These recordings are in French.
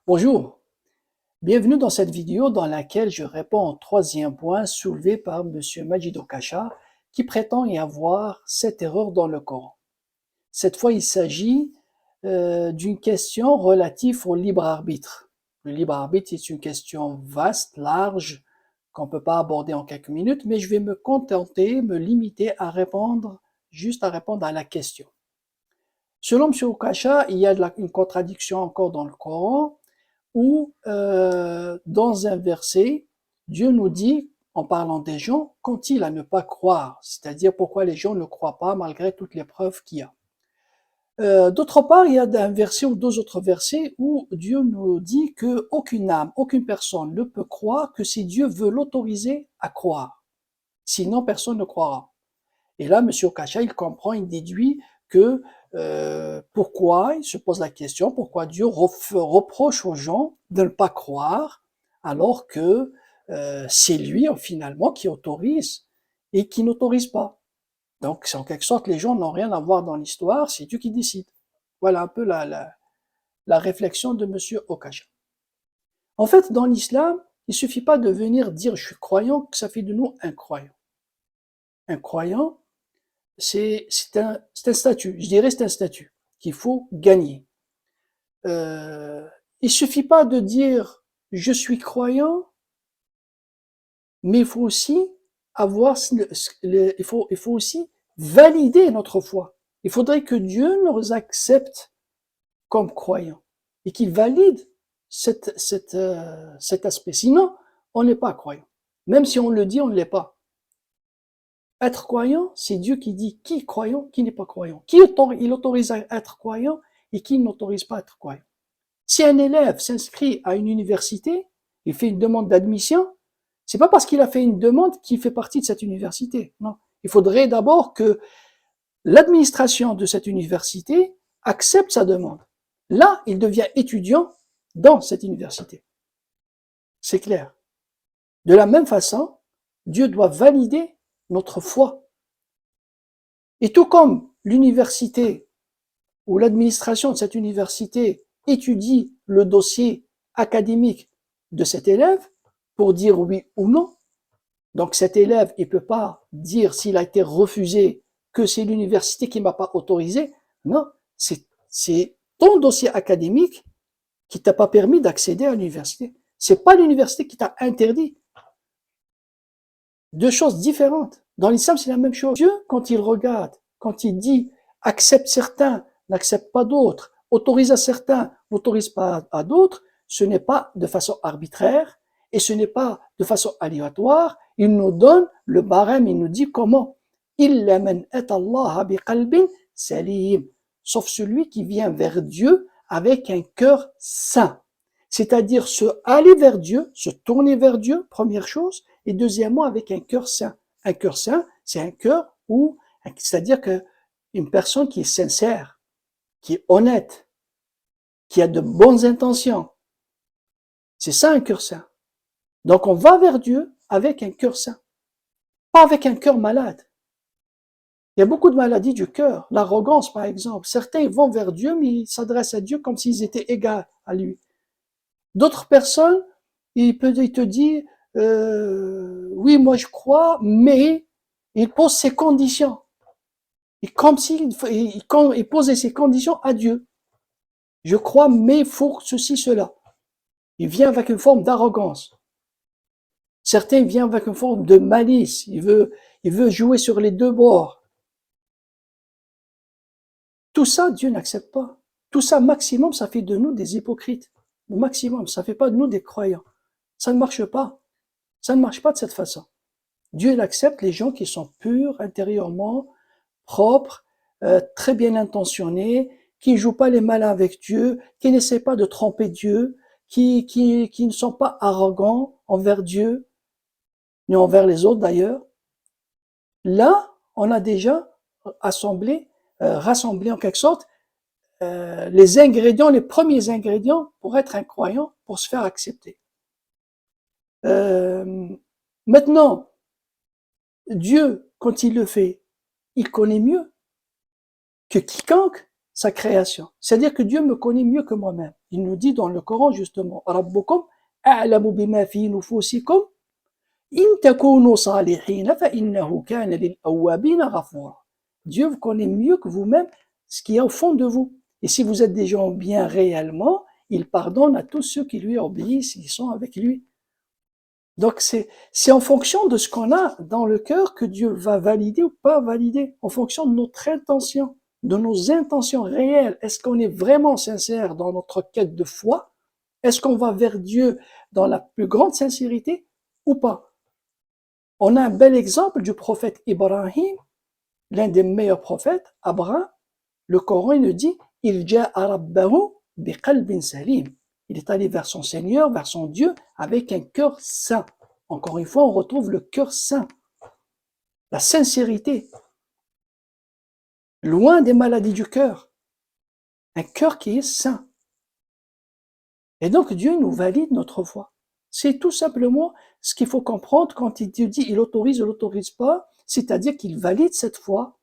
Bonjour, bienvenue dans cette vidéo dans laquelle je réponds au troisième point soulevé par Monsieur Majid Okacha qui prétend y avoir 7 erreurs dans le Coran. Cette fois, il s'agit d'une question relative au libre arbitre. Le libre arbitre est une question vaste, large, qu'on ne peut pas aborder en quelques minutes, mais je vais me limiter à répondre, juste à répondre à la question. Selon M. Okacha, il y a une contradiction encore dans le Coran, où dans un verset, Dieu nous dit, en parlant des gens, qu'ont-ils à ne pas croire, c'est-à-dire pourquoi les gens ne croient pas malgré toutes les preuves qu'il y a. D'autre part, il y a un verset ou deux autres versets où Dieu nous dit qu'aucune âme, aucune personne ne peut croire que si Dieu veut l'autoriser à croire. Sinon, personne ne croira. Et là, M. Okacha, il comprend, il déduit que pourquoi, il se pose la question, pourquoi Dieu reproche aux gens de ne pas croire alors que c'est lui finalement qui autorise et qui n'autorise pas. Donc, en quelque sorte, les gens n'ont rien à voir dans l'histoire, c'est Dieu qui décide. Voilà un peu la réflexion de M. Okacha. En fait, dans l'islam, il suffit pas de venir dire je suis croyant que ça fait de nous un croyant. Un croyant, c'est un statut, je dirais c'est un statut qu'il faut gagner. Il suffit pas de dire je suis croyant, mais il faut aussi avoir, il faut aussi valider notre foi. Il faudrait que Dieu nous accepte comme croyants et qu'il valide cet aspect. Sinon, on n'est pas croyant. Même si on le dit, on ne l'est pas. Être croyant, c'est Dieu qui dit qui est croyant, qui n'est pas croyant. Qui il autorise à être croyant et qui n'autorise pas à être croyant. Si un élève s'inscrit à une université, il fait une demande d'admission, c'est pas parce qu'il a fait une demande qu'il fait partie de cette université. Non. Il faudrait d'abord que l'administration de cette université accepte sa demande. Là, il devient étudiant dans cette université. C'est clair. De la même façon, Dieu doit valider notre foi. Et tout comme l'université ou l'administration de cette université étudie le dossier académique de cet élève pour dire oui ou non, donc cet élève, il peut pas dire s'il a été refusé que c'est l'université qui m'a pas autorisé. Non, c'est ton dossier académique qui t'a pas permis d'accéder à l'université. C'est pas l'université qui t'a interdit. Deux choses différentes. Dans l'islam, c'est la même chose. Dieu, quand il regarde, quand il dit accepte certains, n'accepte pas d'autres, autorise à certains, n'autorise pas à d'autres, ce n'est pas de façon arbitraire et ce n'est pas de façon aléatoire. Il nous donne le barème, il nous dit comment. Illa man atallaha biqalbin salim. Sauf celui qui vient vers Dieu avec un cœur sain. C'est-à-dire se aller vers Dieu, se tourner vers Dieu, première chose, et deuxièmement avec un cœur sain. Un cœur sain, c'est un cœur où, c'est-à-dire que une personne qui est sincère, qui est honnête, qui a de bonnes intentions, c'est ça un cœur sain. Donc on va vers Dieu avec un cœur sain, pas avec un cœur malade. Il y a beaucoup de maladies du cœur, l'arrogance par exemple. Certains vont vers Dieu, mais ils s'adressent à Dieu comme s'ils étaient égaux à lui. D'autres personnes, il te dit, oui, moi je crois, mais il pose ses conditions. Et comme s'il il posait ses conditions à Dieu. Je crois, mais il faut ceci, cela. Il vient avec une forme d'arrogance. Certains viennent avec une forme de malice. Il veut jouer sur les deux bords. Tout ça, Dieu n'accepte pas. Tout ça, maximum, ça fait de nous des hypocrites. Au maximum, ça fait pas de nous des croyants. Ça ne marche pas. Ça ne marche pas de cette façon. Dieu, il accepte les gens qui sont purs intérieurement, propres, très bien intentionnés, qui ne jouent pas les malins avec Dieu, qui n'essaient pas de tromper Dieu, qui ne sont pas arrogants envers Dieu, ni envers les autres d'ailleurs. Là, on a déjà rassemblé en quelque sorte les ingrédients, les premiers ingrédients pour être un croyant, pour se faire accepter. Maintenant, Dieu, quand il le fait, il connaît mieux que quiconque sa création. C'est-à-dire que Dieu me connaît mieux que moi-même. Il nous dit dans le Coran justement, Rabbukum a'lamu bima fi nufusikum in takunu salihin fa innahu kana lil awwabin ghafura. Dieu vous connaît mieux que vous-même ce qu'il y a au fond de vous. Et si vous êtes des gens bien réellement, il pardonne à tous ceux qui lui obéissent, ils sont avec lui. Donc c'est en fonction de ce qu'on a dans le cœur que Dieu va valider ou pas valider, en fonction de notre intention, de nos intentions réelles. Est-ce qu'on est vraiment sincère dans notre quête de foi? Est-ce qu'on va vers Dieu dans la plus grande sincérité ou pas? On a un bel exemple du prophète Ibrahim, l'un des meilleurs prophètes, Abraham. Le Coran il nous dit « Il ja'a rabbahu biqalbin salim ». Il est allé vers son Seigneur, vers son Dieu, avec un cœur saint. Encore une fois, on retrouve le cœur saint, la sincérité, loin des maladies du cœur, un cœur qui est saint. Et donc Dieu nous valide notre foi. C'est tout simplement ce qu'il faut comprendre quand il dit il autorise ou l'autorise pas, c'est-à-dire qu'il valide cette foi,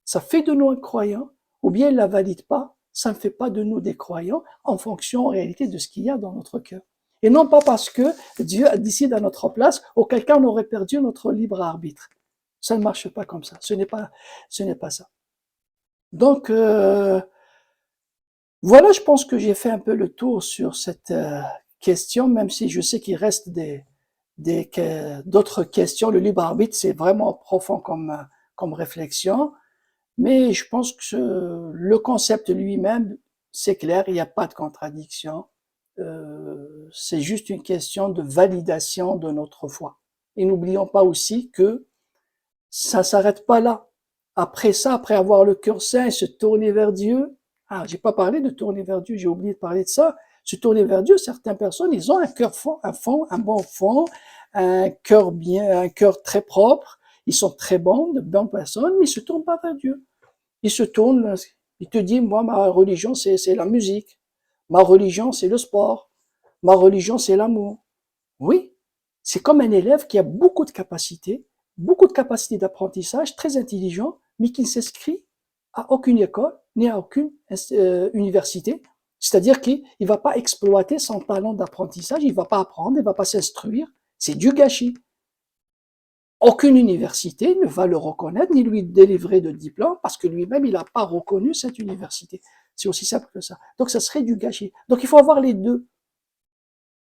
ça fait de nous un croyant, ou bien il la valide pas, ça ne fait pas de nous des croyants en fonction en réalité de ce qu'il y a dans notre cœur. Et non pas parce que Dieu décide à notre place, auquel cas on aurait perdu notre libre arbitre. Ça ne marche pas comme ça. Ce n'est pas ça. Donc, voilà, je pense que j'ai fait un peu le tour sur cette question, même si je sais qu'il reste d'autres questions. Le libre arbitre, c'est vraiment profond comme réflexion. Mais je pense que le concept lui-même, c'est clair, il n'y a pas de contradiction. C'est juste une question de validation de notre foi. Et n'oublions pas aussi que ça s'arrête pas là. Après ça, après avoir le cœur saint et se tourner vers Dieu, j'ai pas parlé de tourner vers Dieu, j'ai oublié de parler de ça. Se tourner vers Dieu, certaines personnes, ils ont un cœur fond, un bon fond, un cœur très propre, ils sont très bons, de bonnes personnes, mais ils se tournent pas vers Dieu. Ils se tournent, ils te disent, moi, ma religion, c'est la musique. Ma religion, c'est le sport. Ma religion, c'est l'amour. Oui, c'est comme un élève qui a beaucoup de capacités d'apprentissage, très intelligent, mais qui ne s'inscrit à aucune école, ni à aucune université. C'est-à-dire qu'il ne va pas exploiter son talent d'apprentissage, il ne va pas apprendre, il ne va pas s'instruire. C'est du gâchis. Aucune université ne va le reconnaître ni lui délivrer de diplôme parce que lui-même, il n'a pas reconnu cette université. C'est aussi simple que ça. Donc, ça serait du gâchis. Donc, il faut avoir les deux.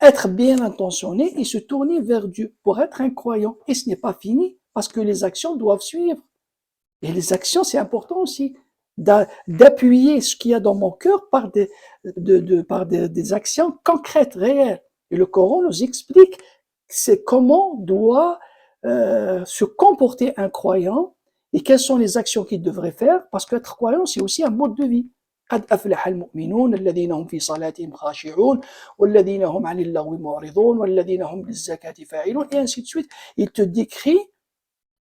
Être bien intentionné et se tourner vers Dieu pour être un croyant. Et ce n'est pas fini parce que les actions doivent suivre. Et les actions, c'est important aussi d'appuyer ce qu'il y a dans mon cœur par des actions concrètes, réelles. Et le Coran nous explique c'est comment doit se comporter un croyant et quelles sont les actions qu'il devrait faire, parce qu'être croyant, c'est aussi un mode de vie. قد أفلح المؤمنون الذين هم في صلاتهم خاشعون والذين هم عن اللغو معرضون والذين هم للزكاة فاعلون et ainsi de suite. Il te décrit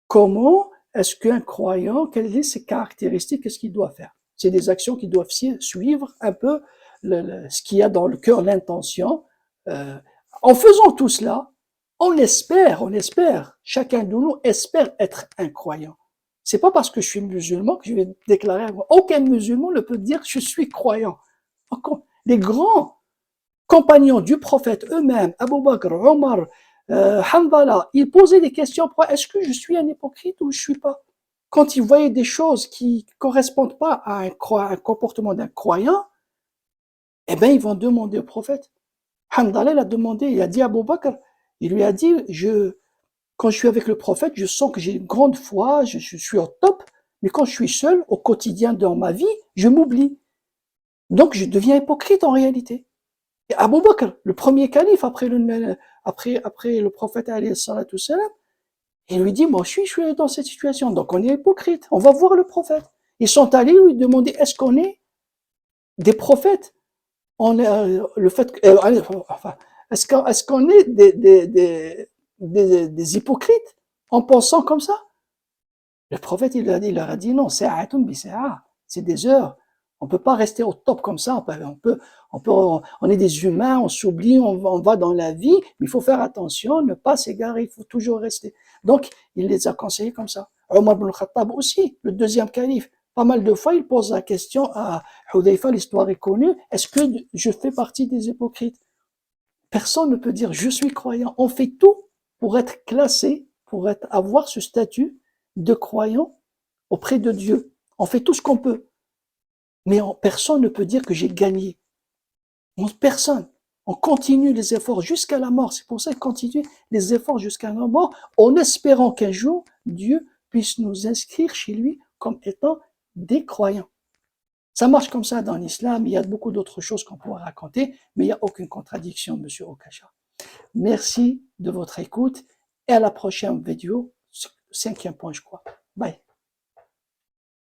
comment est-ce qu'un croyant, quelles sont ses caractéristiques, qu'est-ce qu'il doit faire. C'est des actions qui doivent suivre un peu ce qu'il y a dans le cœur, l'intention. En faisant tout cela, on espère, chacun de nous espère être un croyant. C'est pas parce que je suis musulman que je vais déclarer, aucun musulman ne peut dire que je suis croyant. Les grands compagnons du prophète eux-mêmes, Abu Bakr, Omar, Hanbala, ils posaient des questions, est-ce que je suis un hypocrite ou je suis pas? Quand ils voyaient des choses qui correspondent pas à un comportement d'un croyant, eh ben, ils vont demander au prophète. Hanbala, il a demandé, il a dit à Abu Bakr, il lui a dit, quand je suis avec le prophète, je sens que j'ai une grande foi, je suis au top, mais quand je suis seul, au quotidien dans ma vie, je m'oublie. Donc, je deviens hypocrite en réalité. Et Abu Bakr, le premier calife après le prophète alayhi salatu salam, il lui dit, moi je suis dans cette situation, donc on est hypocrite, on va voir le prophète. Ils sont allés lui demander, est-ce qu'on est des prophètes? Est-ce qu'on est des hypocrites en pensant comme ça? Le prophète, il leur a dit non, c'est des heures. On peut pas rester au top comme ça. On est des humains, on s'oublie, on va dans la vie, mais il faut faire attention, ne pas s'égarer, il faut toujours rester. Donc, il les a conseillés comme ça. Omar ibn Khattab aussi, le deuxième calife. Pas mal de fois, il pose la question à Hudayfa, l'histoire est connue, est-ce que je fais partie des hypocrites? Personne ne peut dire je suis croyant. On fait tout pour être classé, pour avoir ce statut de croyant auprès de Dieu. On fait tout ce qu'on peut. Mais personne ne peut dire que j'ai gagné. Personne. On continue les efforts jusqu'à la mort. C'est pour ça qu'on continue les efforts jusqu'à la mort en espérant qu'un jour, Dieu puisse nous inscrire chez lui comme étant des croyants. Ça marche comme ça dans l'islam. Il y a beaucoup d'autres choses qu'on pourrait raconter, mais il n'y a aucune contradiction, Monsieur Okacha. Merci de votre écoute et à la prochaine vidéo, 5e point, je crois. Bye.